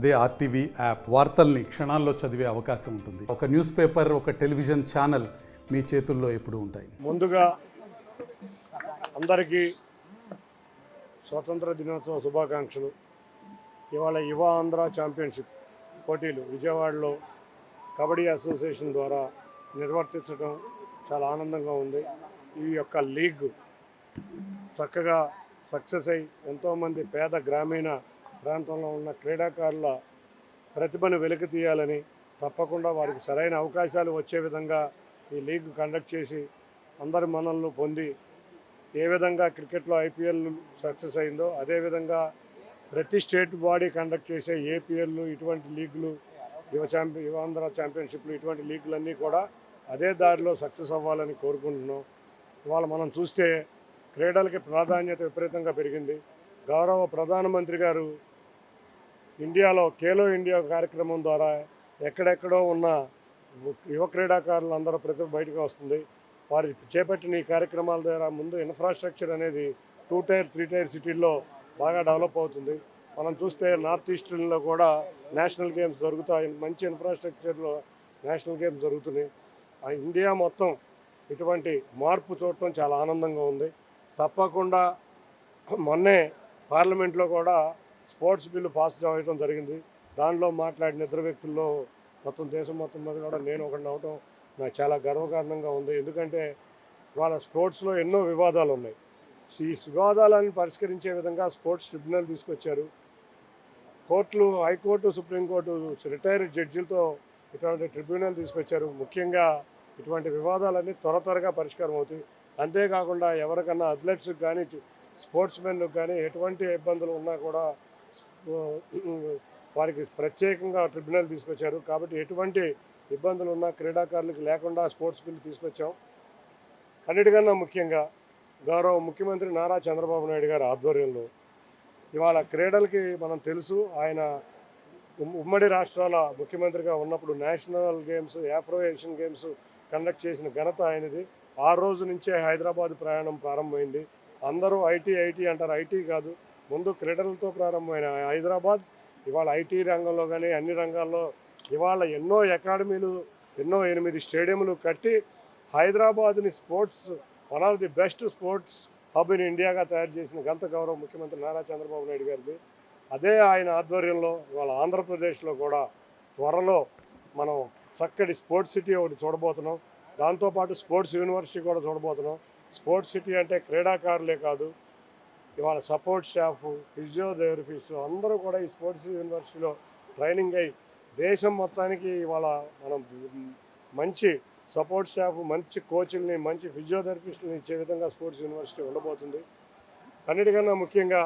అదే RTV app వార్తల్ని క్షణాల్లో చదివే అవకాశం ఉంటుంది. ఒక న్యూస్ పేపర్, ఒక టెలివిజన్ ఛానల్ మీ చేతుల్లో ఎప్పుడూ ఉంటాయి. ముందుగా అందరికీ స్వతంత్ర దినోత్సవ శుభాకాంక్షలు. ఇవాళ యువ ఆంధ్ర ఛాంపియన్షిప్ పోటీలు విజయవాడలో కబడ్డీ అసోసియేషన్ ద్వారా నిర్వర్తించడం చాలా ఆనందంగా ఉంది. ఈ యొక్క లీగ్ చక్కగా సక్సెస్ అయి ఎంతోమంది పేద గ్రామీణ ప్రాంతంలో ఉన్న క్రీడాకారుల ప్రతిభను వెలికి తీయాలని, తప్పకుండా వారికి సరైన అవకాశాలు వచ్చే విధంగా ఈ లీగ్ కండక్ట్ చేసి అందరి మన్ననలు పొంది ఏ విధంగా క్రికెట్లో ఐపీఎల్ సక్సెస్ అయిందో అదేవిధంగా ప్రతి స్టేట్ బాడీ కండక్ట్ చేసే ఏపీఎల్ ఇటువంటి లీగులు, యువ ఆంధ్ర ఛాంపియన్షిప్లు ఇటువంటి లీగులన్నీ కూడా అదే దారిలో సక్సెస్ అవ్వాలని కోరుకుంటున్నాం. ఇవాళ మనం చూస్తే క్రీడలకి ప్రాధాన్యత విపరీతంగా పెరిగింది. గౌరవ ప్రధానమంత్రి గారు ఇండియాలో ఖేలో ఇండియా కార్యక్రమం ద్వారా ఎక్కడెక్కడో ఉన్న యువ క్రీడాకారులందరూ ప్రతిభ బయటకు వస్తుంది. వారు చేపట్టిన ఈ కార్యక్రమాల ద్వారా ముందు ఇన్ఫ్రాస్ట్రక్చర్ అనేది 2 టైర్ 3 టైర్ సిటీల్లో బాగా డెవలప్ అవుతుంది. మనం చూస్తే నార్త్ ఈస్టర్న్లో కూడా నేషనల్ గేమ్స్ జరుగుతాయి. మంచి ఇన్ఫ్రాస్ట్రక్చర్లో నేషనల్ గేమ్స్ జరుగుతున్నాయి. ఇండియా మొత్తం ఇటువంటి మార్పు చూడటం చాలా ఆనందంగా ఉంది. తప్పకుండా మొన్నే పార్లమెంట్లో కూడా స్పోర్ట్స్ బిల్లు పాస్ చేయడం జరిగింది. దానిలో మాట్లాడిన ఇద్దరు వ్యక్తుల్లో మొత్తం దేశం మొత్తం మీద కూడా నేను ఒకటి అవటం నాకు చాలా గర్వకారణంగా ఉంది. ఎందుకంటే వాళ్ళ స్పోర్ట్స్లో ఎన్నో వివాదాలు ఉన్నాయి. ఈ వివాదాలను పరిష్కరించే విధంగా స్పోర్ట్స్ ట్రిబ్యునల్ తీసుకొచ్చారు. కోర్టులు, హైకోర్టు, సుప్రీంకోర్టు రిటైర్డ్ జడ్జిలతో ఇటువంటి ట్రిబ్యునల్ తీసుకొచ్చారు. ముఖ్యంగా ఇటువంటి వివాదాలన్నీ త్వరగా పరిష్కారం అవుతాయి. అంతేకాకుండా ఎవరికన్నా అథ్లెట్స్కి కానీ స్పోర్ట్స్ మెన్లకు కానీ ఎటువంటి ఇబ్బందులు ఉన్నా కూడా వారికి ప్రత్యేకంగా ట్రిబ్యునల్ తీసుకొచ్చారు. కాబట్టి ఎటువంటి ఇబ్బందులు ఉన్నా క్రీడాకారులకు లేకుండా స్పోర్ట్స్ బిల్లు తీసుకొచ్చాం. అన్నిటికన్నా ముఖ్యంగా గౌరవ ముఖ్యమంత్రి నారా చంద్రబాబు నాయుడు గారి ఆధ్వర్యంలో ఇవాళ క్రీడలకి మనం తెలుసు, ఆయన ఉమ్మడి రాష్ట్రాల ముఖ్యమంత్రిగా ఉన్నప్పుడు national games, Afro Asian games conduct చేసిన ఘనత ఆయనది. ఆ రోజు నుంచే హైదరాబాద్ ప్రయాణం ప్రారంభమైంది. అందరూ ఐటీ అంటారు. ఐటీ కాదు, ముందు క్రీడలతో ప్రారంభమైన హైదరాబాద్ ఇవాళ ఐటీ రంగంలో కానీ అన్ని రంగాల్లో ఇవాళ ఎన్నో అకాడమీలు, ఎన్నో 8 స్టేడియంలు కట్టి హైదరాబాద్ని sports one of the best sports hub in ఇండియాగా తయారు చేసిన ఘనత గౌరవ ముఖ్యమంత్రి నారా చంద్రబాబు నాయుడు గారిది. అదే ఆయన ఆధ్వర్యంలో ఇవాళ ఆంధ్రప్రదేశ్లో కూడా త్వరలో మనం చక్కటి స్పోర్ట్స్ సిటీ ఒకటి చూడబోతున్నాం. దాంతోపాటు స్పోర్ట్స్ యూనివర్సిటీ కూడా చూడబోతున్నాం. స్పోర్ట్స్ సిటీ అంటే క్రీడాకారులే కాదు, ఇవాళ సపోర్ట్ స్టాఫ్, ఫిజియోథెరపిస్ట్ అందరూ కూడా ఈ స్పోర్ట్స్ యూనివర్సిటీలో ట్రైనింగ్ అయ్యి దేశం మొత్తానికి ఇవాళ మనం మంచి సపోర్ట్ స్టాఫ్, మంచి కోచ్ల్ని, మంచి ఫిజియోథెరపిస్టులని ఇచ్చే విధంగా స్పోర్ట్స్ యూనివర్సిటీ ఉండబోతుంది. అన్నిటికన్నా ముఖ్యంగా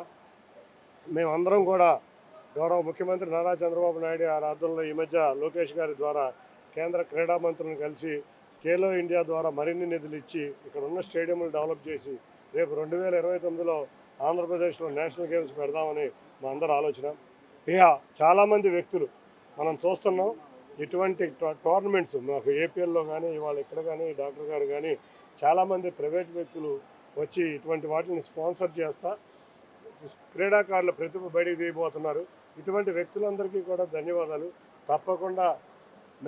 మేమందరం కూడా గౌరవ ముఖ్యమంత్రి నారా చంద్రబాబు నాయుడు గారి ఆధ్వర్యంలో ఈ మధ్య లోకేష్ గారి ద్వారా కేంద్ర క్రీడా మంత్రులను కలిసి ఖేలో ఇండియా ద్వారా మరిన్ని నిధులు ఇచ్చి ఇక్కడ ఉన్న స్టేడియంలు డెవలప్ చేసి రేపు 2029లో ఆంధ్రప్రదేశ్లో నేషనల్ గేమ్స్ పెడదామని మా అందరి ఆలోచన. ఇక చాలామంది వ్యక్తులు మనం చూస్తున్నాం ఇటువంటి టోర్నమెంట్స్ మాకు ఏపీఎల్లో కానీ ఇవాళ ఇక్కడ కానీ డాక్టర్ గారు కానీ చాలామంది ప్రైవేట్ వ్యక్తులు వచ్చి ఇటువంటి వాటిని స్పాన్సర్ చేస్తా క్రీడాకారుల ప్రతిభ బయటికి తీయబోతున్నారు. ఇటువంటి వ్యక్తులందరికీ కూడా ధన్యవాదాలు. తప్పకుండా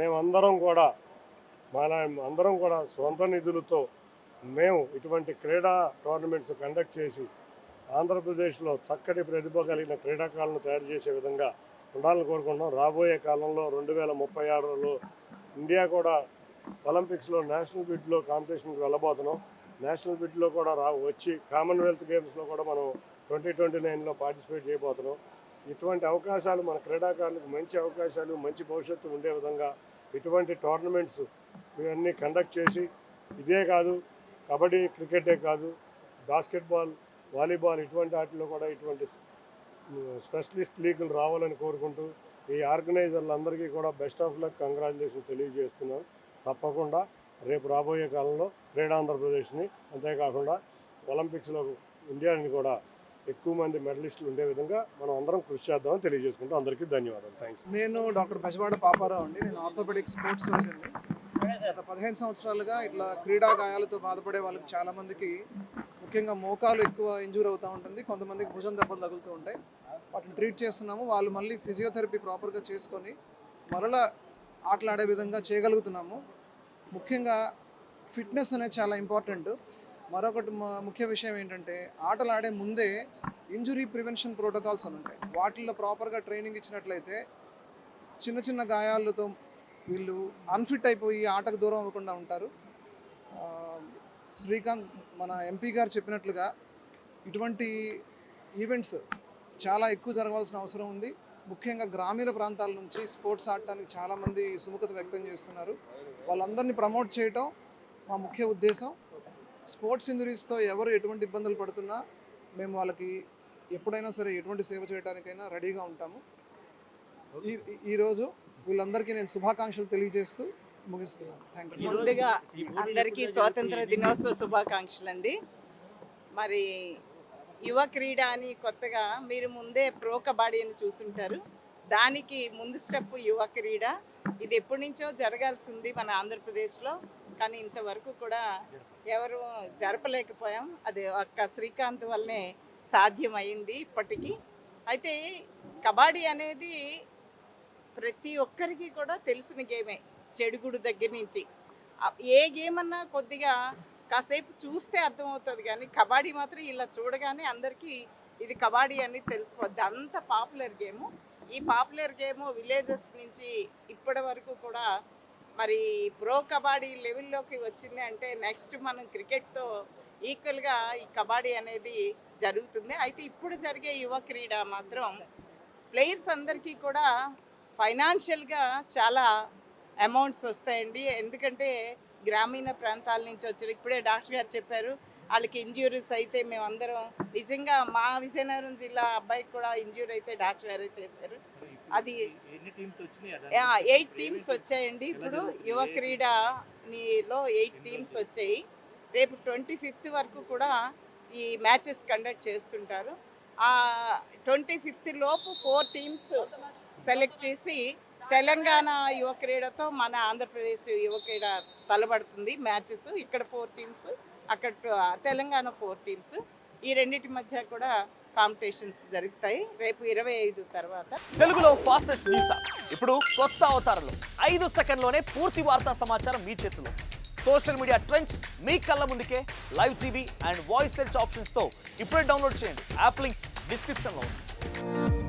మేమందరం కూడా అందరం కూడా సొంత నిధులతో మేము ఇటువంటి క్రీడా టోర్నమెంట్స్ కండక్ట్ చేసి ఆంధ్రప్రదేశ్లో చక్కటి ప్రతిభ కలిగిన క్రీడాకారులను తయారు చేసే విధంగా ఉండాలని కోరుకుంటున్నాం. రాబోయే కాలంలో 2036లో ఇండియా కూడా ఒలింపిక్స్లో నేషనల్ బిడ్లో కాంపిటీషన్కి వెళ్ళబోతున్నాం. నేషనల్ బిడ్లో కూడా వచ్చి కామన్వెల్త్ గేమ్స్లో కూడా మనం 2029లో పార్టిసిపేట్ చేయబోతున్నాం. ఇటువంటి అవకాశాలు మన క్రీడాకారులకు మంచి అవకాశాలు, మంచి భవిష్యత్తు ఉండే విధంగా ఇటువంటి టోర్నమెంట్స్ ఇవన్నీ కండక్ట్ చేసి ఇదే కాదు, కబడ్డీ క్రికెటే కాదు, బాస్కెట్బాల్, వాలీబాల్ ఇటువంటి వాటిలో కూడా ఇటువంటి స్పెషలిస్ట్ లీగులు రావాలని కోరుకుంటూ ఈ ఆర్గనైజర్లందరికీ కూడా బెస్ట్ ఆఫ్ లక్, కంగ్రాచులేషన్ తెలియజేస్తున్నాం. తప్పకుండా రేపు రాబోయే కాలంలో క్రీడా ఆంధ్రప్రదేశ్ని, అంతేకాకుండా ఒలింపిక్స్లో ఇండియాని కూడా ఎక్కువ మంది మెడలిస్టులు ఉండే విధంగా మనం అందరం కృషి చేద్దామని తెలియజేసుకుంటాం. అందరికీ ధన్యవాదాలు. Thank you. నేను డాక్టర్ బెజవాడ పాపారావు అండి. నేను ఆర్థోపెడిక్ స్పోర్ట్స్ సర్జన్ని. గత 15 సంవత్సరాలుగా ఇట్లా క్రీడా గాయాలతో బాధపడే వాళ్ళకి చాలామందికి ముఖ్యంగా మోకాలు ఎక్కువ ఇంజూర్ అవుతూ ఉంటుంది, కొంతమందికి భుజం దెబ్బలు తగులుతూ ఉంటాయి. వాటిని ట్రీట్ చేస్తున్నాము. వాళ్ళు మళ్ళీ ఫిజియోథెరపీ ప్రాపర్గా చేసుకొని మరలా ఆటలాడే విధంగా చేయగలుగుతున్నాము. ముఖ్యంగా ఫిట్నెస్ అనేది చాలా ఇంపార్టెంట్. మరొకటి ముఖ్య విషయం ఏంటంటే ఆటలాడే ముందే ఇంజురీ ప్రివెన్షన్ ప్రోటోకాల్స్ అని ఉంటాయి. వాటిల్లో ప్రాపర్గా ట్రైనింగ్ ఇచ్చినట్లయితే చిన్న చిన్న గాయాలతో వీళ్ళు అన్ఫిట్ అయిపోయి ఆటకు దూరం అవ్వకుండా ఉంటారు. శ్రీకాంత్ మన ఎంపీ గారు చెప్పినట్లుగా ఇటువంటి ఈవెంట్స్ చాలా ఎక్కువ జరగవలసిన అవసరం ఉంది. ముఖ్యంగా గ్రామీణ ప్రాంతాల నుంచి స్పోర్ట్స్ ఆడటానికి చాలామంది సుముఖత వ్యక్తం చేస్తున్నారు. వాళ్ళందరినీ ప్రమోట్ చేయటం మా ముఖ్య ఉద్దేశం. స్పోర్ట్స్ ఇంజరీస్తో ఎవరు ఎటువంటి ఇబ్బందులు పడుతున్నా మేము వాళ్ళకి ఎప్పుడైనా సరే ఎటువంటి సేవ చేయడానికైనా రెడీగా ఉంటాము. ఈరోజు వీళ్ళందరికీ నేను శుభాకాంక్షలు తెలియజేస్తూ ముగిస్తున్నాను. Thank you. ముందుగా అందరికీ స్వాతంత్ర దినోత్సవ శుభాకాంక్షలు అండి. మరి యువ క్రీడ అని కొత్తగా మీరు ముందే ప్రో కబడ్డీ అని చూసుంటారు. దానికి ముందు స్టెప్ యువ క్రీడ. ఇది ఎప్పటి నుంచో జరగాల్సి ఉంది మన ఆంధ్రప్రదేశ్లో, కానీ ఇంతవరకు కూడా ఎవరు జరపలేకపోయాం. అది ఒక్క శ్రీకాంత్ వల్లనే సాధ్యమైంది ఇప్పటికీ. అయితే కబడ్డీ అనేది ప్రతి ఒక్కరికి కూడా తెలిసిన గేమే, చెడుగుడు దగ్గర నుంచి. ఏ గేమ్ అన్నా కొద్దిగా కాసేపు చూస్తే అర్థమవుతుంది, కానీ కబడ్డీ మాత్రం ఇలా చూడగానే అందరికీ ఇది కబడ్డీ అని తెలిసిపోద్ది. అంత పాపులర్ గేము. ఈ పాపులర్ గేము విలేజెస్ నుంచి ఇప్పటి వరకు కూడా మరి ప్రో కబడ్డీ లెవెల్లోకి వచ్చింది అంటే నెక్స్ట్ మనం క్రికెట్తో ఈక్వల్గా ఈ కబడ్డీ అనేది జరుగుతుంది. అయితే ఇప్పుడు జరిగే యువ క్రీడ మాత్రం ప్లేయర్స్ అందరికీ కూడా ఫైనాన్షియల్గా చాలా అమౌంట్స్ వస్తాయండి. ఎందుకంటే గ్రామీణ ప్రాంతాల నుంచి వచ్చారు. ఇప్పుడే డాక్టర్ గారు చెప్పారు వాళ్ళకి ఇంజ్యూరీస్ అయితే మేమందరం నిజంగా మా విజయనగరం జిల్లా అబ్బాయికి కూడా ఇంజ్యూరీ అయితే డాక్టర్ గారే చేశారు. అది 8 టీమ్స్ వచ్చాయండి. ఇప్పుడు యువ క్రీడలో 8 టీమ్స్ వచ్చాయి. రేపు 25th వరకు కూడా ఈ మ్యాచెస్ కండక్ట్ చేస్తుంటారు. 25th లోపు 4 టీమ్స్ సెలెక్ట్ చేసి తెలంగాణ యువ క్రీడతో మన ఆంధ్రప్రదేశ్ యువ క్రీడ తలబడుతుంది మ్యాచెస్. ఇక్కడ 4 టీమ్స్, అక్కడ తెలంగాణ 4 టీమ్స్. ఈ రెండింటి మధ్య కూడా కాంపిటీషన్స్ జరుగుతాయి రేపు 25 తర్వాత. తెలుగులో ఫాస్టెస్ట్ న్యూస్ యాప్ ఇప్పుడు కొత్త అవతారంలో 5 సెకండ్లోనే పూర్తి వార్తా సమాచారం మీ చేతిలో. సోషల్ మీడియా ట్రెండ్స్ మీ కళ్ళ ముందుకే live TV and voice search ఆప్షన్స్తో ఇప్పుడే డౌన్లోడ్ చేయండి. యాప్ లింక్ డిస్క్రిప్షన్లో ఉంది.